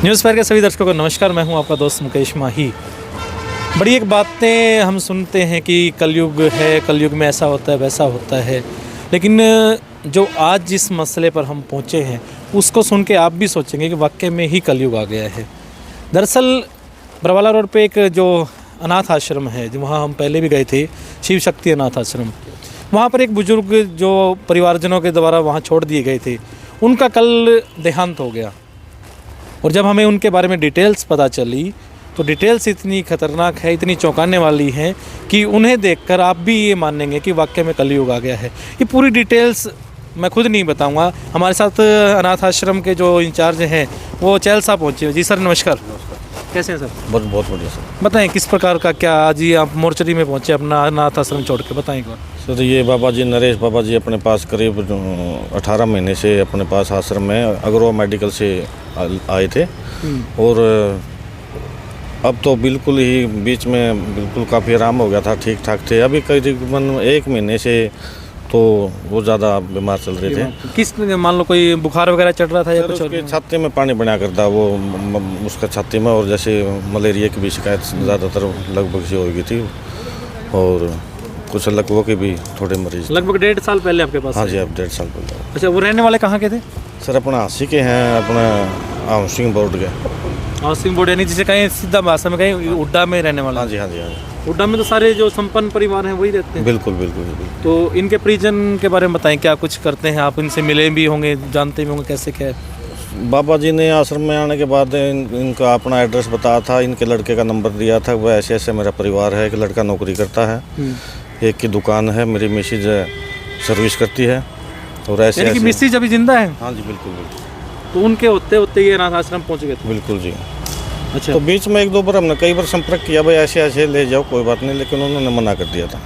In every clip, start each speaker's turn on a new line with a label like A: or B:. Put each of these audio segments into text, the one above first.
A: News fire के सभी दर्शकों को नमस्कार। मैं हूं आपका दोस्त मुकेश माही। बड़ी एक बातें हम सुनते हैं कि कलयुग है, कलयुग में ऐसा होता है वैसा होता है, लेकिन जो आज जिस मसले पर हम पहुंचे हैं उसको सुन के आप भी सोचेंगे कि वाकई में ही कलयुग आ गया है। दरअसल बरवाला रोड पे एक जो अनाथ आश्रम है, जो वहाँ हम पहले भी गए थे, शिव शक्ति अनाथ आश्रम, वहाँ पर एक बुजुर्ग जो परिवारजनों के द्वारा वहाँ छोड़ दिए गए थे, उनका कल देहांत हो गया। और जब हमें उनके बारे में डिटेल्स पता चली तो डिटेल्स इतनी ख़तरनाक है, इतनी चौंकाने वाली हैं कि उन्हें देखकर आप भी ये मानेंगे कि वाकई में कलयुग आ गया है। ये पूरी डिटेल्स मैं खुद नहीं बताऊंगा, हमारे साथ अनाथ आश्रम के जो इंचार्ज हैं वो चैल साहब पहुँचे। जी सर नमस्कार। कैसे हैं सर?
B: बहुत बढ़िया सर।
A: बताएं किस प्रकार का क्या आज ये आप मोर्चरी में पहुँचे अपना अनाथ आश्रम छोड़ के, बताएं एक बार।
B: सर ये बाबा जी नरेश बाबा जी अपने पास करीब 18 महीने से अपने पास आश्रम में अग्रवा मेडिकल से आए थे और अब तो बिल्कुल ही बीच में बिल्कुल काफ़ी आराम हो गया था, ठीक ठाक थे। अभी करीबन 1 महीने से तो वो ज़्यादा बीमार चल रहे थे।
A: किस मान लो कोई बुखार वगैरह चढ़ रहा था या कुछ?
B: उसके छाती में पानी बना करता वो उसका छाती में, और जैसे मलेरिया की भी शिकायत ज़्यादातर लगभग से हो गई थी और कुछ लकवों के भी थोड़े मरीज।
A: लगभग 1.5 साल पहले आपके पास?
B: हाँ जी, अब 1.5 साल पहले।
A: अच्छा, वो रहने वाले कहाँ के थे
B: सर? अपना हांसी के हैं, अपना हाउसिंग बोर्ड के।
A: हाउसिंग बोर्ड यानी जिसे कहीं सीधा भाषा में कहीं उड्डा में रहने वाला?
B: हाँ जी, हाँ जी, हाँ जी।
A: उड्डा में तो सारे जो संपन्न परिवार हैं वही रहते हैं? बिल्कुल
B: बिल्कुल बिल्कुल।
A: तो इनके परिजन के बारे में बताएं, क्या कुछ करते हैं आप? इनसे मिले भी होंगे, जानते भी होंगे कैसे क्या है?
B: बाबा जी ने आश्रम में आने के बाद इनका अपना एड्रेस बताया था, इनके लड़के का नंबर दिया था। वह ऐसे ऐसे मेरा परिवार है, एक लड़का नौकरी करता है, एक की दुकान है, मेरी मिसेज सर्विस करती है, और ऐसे
A: यानी कि मिसेज अभी जिंदा है?
B: हाँ जी, बिल्कुल बिल्कुल।
A: तो उनके होते होते ये अनाथ आश्रम पहुँच गए थे?
B: बिल्कुल जी।
A: अच्छा।
B: तो बीच में 1-2 बार हमने कई बार संपर्क किया, भाई ऐसे ऐसे ले जाओ कोई बात नहीं, लेकिन उन्होंने मना कर दिया था।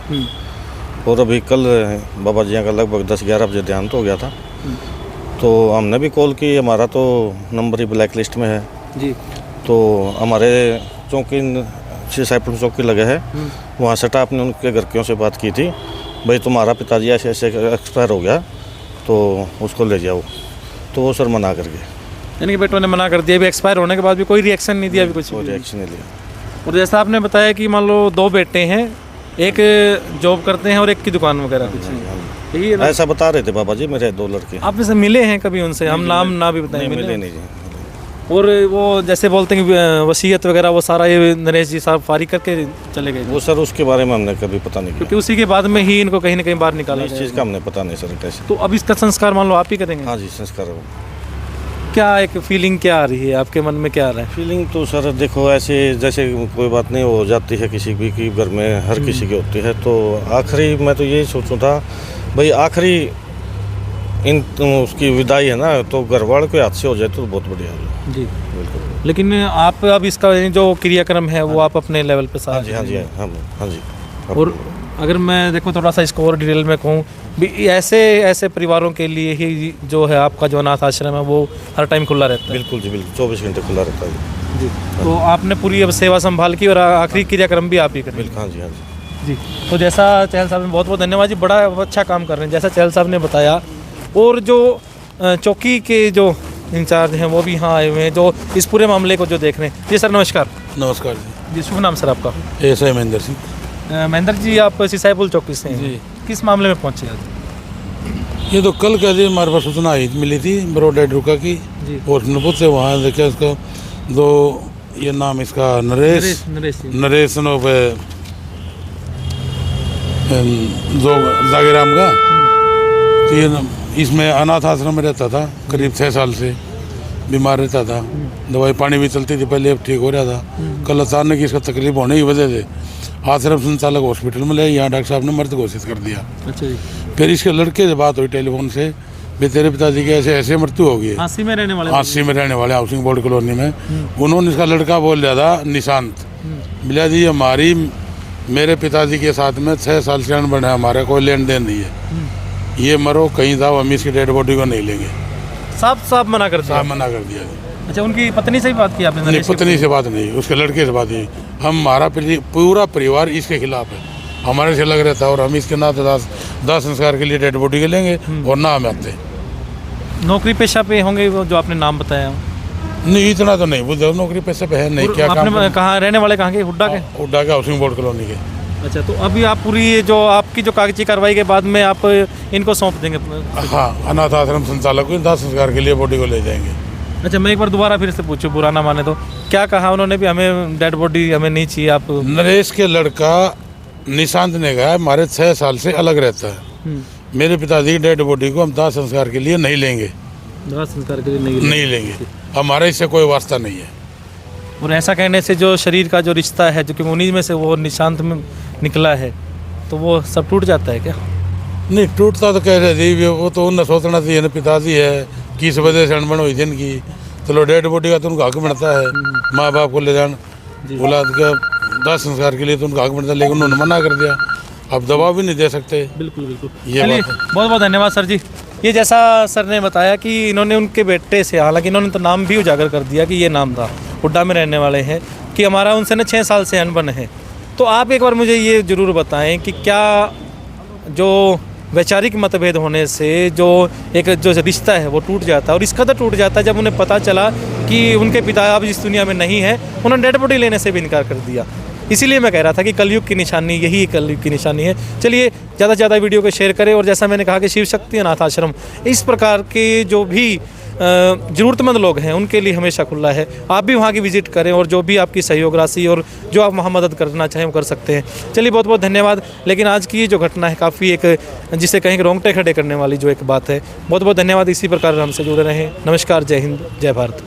B: और अभी कल बाबा जी का लगभग 10-11 बजे देहांत हो गया था। तो हमने भी कॉल की, हमारा तो नंबर ही ब्लैक लिस्ट में है
A: जी।
B: तो हमारे चौकी साइपुर चौकी लगे है, वहाँ स्टाफ ने उनके घर से बात की थी, भाई तुम्हारा पिताजी ऐसे ऐसे एक्सपायर हो गया तो उसको ले जाओ। तो वो सर मना कर गए।
A: यानी कि बेटों ने मना कर दिया? अभी एक्सपायर होने के बाद भी कोई रिएक्शन नहीं दिया? अभी कुछ
B: रिएक्शन नहीं लिया।
A: और जैसा आपने बताया कि मान लो 2 बेटे हैं, एक जॉब करते हैं और एक की दुकान वगैरह कुछ यही है?
B: ऐसा बता रहे थे बाबा जी, मेरे 2 लड़के।
A: आप जैसे मिले हैं कभी उनसे? हम नाम ना भी बताएं।
B: मिले नहीं जी।
A: और वो जैसे बोलते हैं कि वसीयत वगैरह वो सारा ये नरेश जी साहब फारिग करके चले गए?
B: वो सर उसके बारे में हमने कभी पता नहीं किया,
A: क्योंकि उसी के बाद में ही इनको कहीं ना कहीं बाहर निकाला।
B: इस चीज़ का हमने पता नहीं सर कैसे।
A: तो अब इसका संस्कार मान लो आप ही करेंगे?
B: हाँ जी, संस्कार।
A: क्या एक फीलिंग क्या आ रही है आपके मन में, क्या आ रहा है?
B: फीलिंग तो सर देखो ऐसे जैसे कोई बात नहीं हो जाती है किसी भी की घर में, हर किसी की होती है। तो आखिरी मैं तो यही सोचूं था भाई, आखिरी उसकी विदाई है ना, तो घर वाले के हाथ से हो जाए तो बहुत बढ़िया हो
A: जी।
B: बिल्कुल।
A: लेकिन आप अब इसका जो क्रियाक्रम है वो आप अपने लेवल पे
B: हाँ जी, हाँ जी, हाँ जी।
A: और अगर मैं देखूँ थोड़ा सा इसको और डिटेल में कहूँ भी, ऐसे परिवारों के लिए ही जो है आपका जो अनाथ आश्रम है वो हर टाइम खुला रहता है?
B: बिल्कुल जी, बिल्कुल 24 घंटे खुला रहता है
A: जी। तो आपने पूरी अब सेवा संभाल की और आखिरी क्रियाक्रम भी आप ही करें?
B: बिल्कुल। हाँ जी, हाँ जी,
A: जी। तो जैसा चहल साहब ने, बहुत बहुत धन्यवाद जी, बड़ा अच्छा काम कर रहे हैं जैसा चहल साहब ने बताया। और जो चौकी के जो इंचार्ज हैं वो भी यहाँ आए हुए हैं जो इस पूरे मामले को जो देख रहे हैं। जी सर नमस्कार।
C: नमस्कार जी।
A: जी शुभ नाम सर आपका?
C: एसआई महेंद्र सिंह।
A: महेंद्र जी आप सिसाईपुल चौकी से हैं
C: जी।
A: किस मामले में पहुँचे आज?
C: ये तो कल के दिन हमारे पास सूचना आई मिली थी बरोडा ड्रुका की
A: जी।
C: और से वहाँ देखा इसका 2 ये नाम इसका नरेश नो पे जो जागीराम का। तो ये इसमें अनाथ आश्रम में रहता था, करीब 6 साल से बीमार रहता था, दवाई पानी भी चलती थी पहले, अब ठीक हो रहा था। कल अचानक इसका तकलीफ होने की वजह से आश्रम संचालक हॉस्पिटल में ले, यहाँ डॉक्टर साहब ने मृत घोषित कर दिया। अच्छा जी। फिर इसके लड़के से बात हुई टेलीफोन से, भी तेरे पिताजी की ऐसे ऐसे मृत्यु हो गई है।
A: हांसी में रहने वाले
C: हाउसिंग बोर्ड कॉलोनी में। उन्होंने इसका लड़का बोल दिया था निशांत, बोला जी हमारी मेरे पिताजी के साथ में 6 साल से अनबन है, हमारा कोई लेन देन नहीं है, ये मरो कहीं जाओ, हम इसकी डेड बॉडी को नहीं लेंगे।
A: साफ मना कर दिया?
C: साफ मना कर दिया।
A: अच्छा, उनकी पत्नी से भी बात की आपने?
C: नहीं, पत्नी से बात नहीं, उसके लड़के से बात नहीं। हमारा पूरा परिवार इसके खिलाफ है, हमारे से लग रहता है, और हम इसके ना दाह संस्कार के लिए डेड बॉडी के लेंगे और ना हम आते।
A: नौकरी पेशा पे होंगे वो जो आपने नाम बताया?
C: नहीं इतना तो नहीं बुझे, नौकरी पैसे पे है नहीं, क्या काम
A: आपने कहाँ रहने वाले, कहाँ के, हुड्डा के?
C: उड्डा के हाउसिंग बोर्ड कॉलोनी के।
A: अच्छा, तो अभी आप पूरी ये जो आपकी जो कागजी कार्रवाई के बाद में आप इनको सौंप देंगे?
C: हाँ, अनाथ आश्रम संचालक को दाह संस्कार के लिए बॉडी को ले जाएंगे।
A: अच्छा, मैं एक बार दोबारा फिर से पूछूं, बुरा ना माने तो, क्या कहा उन्होंने भी हमें डेड बॉडी हमें नहीं चाहिए? आप
C: नरेश के लड़का निशांत ने कहा हमारे 6 साल से अलग रहता है, मेरे पिताजी की डेड बॉडी को हम दाह संस्कार के लिए नहीं लेंगे,
A: दाह संस्कार के लिए
C: नहीं लेंगे, हमारा इससे कोई वास्ता नहीं है।
A: और ऐसा कहने से जो शरीर का जो रिश्ता है, जो कि उन्हीं में से वो निशांत में निकला है, तो वो सब टूट जाता है क्या?
C: नहीं टूटता तो कह रहे थे, वो तो उन्हें सोचना चाहिए ना, पिताजी है किस वजह से अनबन हुई थी इनकी, चलो डेड बॉडी का तो उनका हक बनता है, माँ बाप को ले जाना औलाद का दाह संस्कार के लिए तो उनका हक बनता है, लेकिन उन्होंने मना कर दिया, अब दबाव भी नहीं दे सकते।
A: बिल्कुल बिल्कुल,
C: ये
A: चलिए
C: बात है।
A: बहुत बहुत धन्यवाद सर जी। ये जैसा सर ने बताया कि इन्होंने उनके बेटे से, हालांकि इन्होंने तो नाम भी उजागर कर दिया कि ये नाम था, हुड्डा में रहने वाले हैं, कि हमारा उनसे ना 6 साल से अनबन है। तो आप एक बार मुझे ये ज़रूर बताएं कि क्या जो वैचारिक मतभेद होने से जो एक जो रिश्ता है वो टूट जाता है, और इस कदर टूट जाता है जब उन्हें पता चला कि उनके पिता अब इस दुनिया में नहीं है, उन्होंने डेड बॉडी लेने से भी इनकार कर दिया। इसीलिए मैं कह रहा था कि कलयुग की निशानी, यही कलयुग की निशानी है। चलिए ज़्यादा से ज़्यादा वीडियो को शेयर करें, और जैसा मैंने कहा कि शिव शक्ति अनाथ आश्रम इस प्रकार के जो भी ज़रूरतमंद लोग हैं उनके लिए हमेशा खुला है। आप भी वहाँ की विज़िट करें, और जो भी आपकी सहयोग राशि और जो आप वहाँ मदद करना चाहें वो कर सकते हैं। चलिए बहुत बहुत धन्यवाद। लेकिन आज की ये जो घटना है काफ़ी एक जिसे कहें रोंगटे खड़े करने वाली जो एक बात है। बहुत बहुत धन्यवाद। इसी प्रकार हमसे जुड़े रहें। नमस्कार, जय हिंद, जय भारत।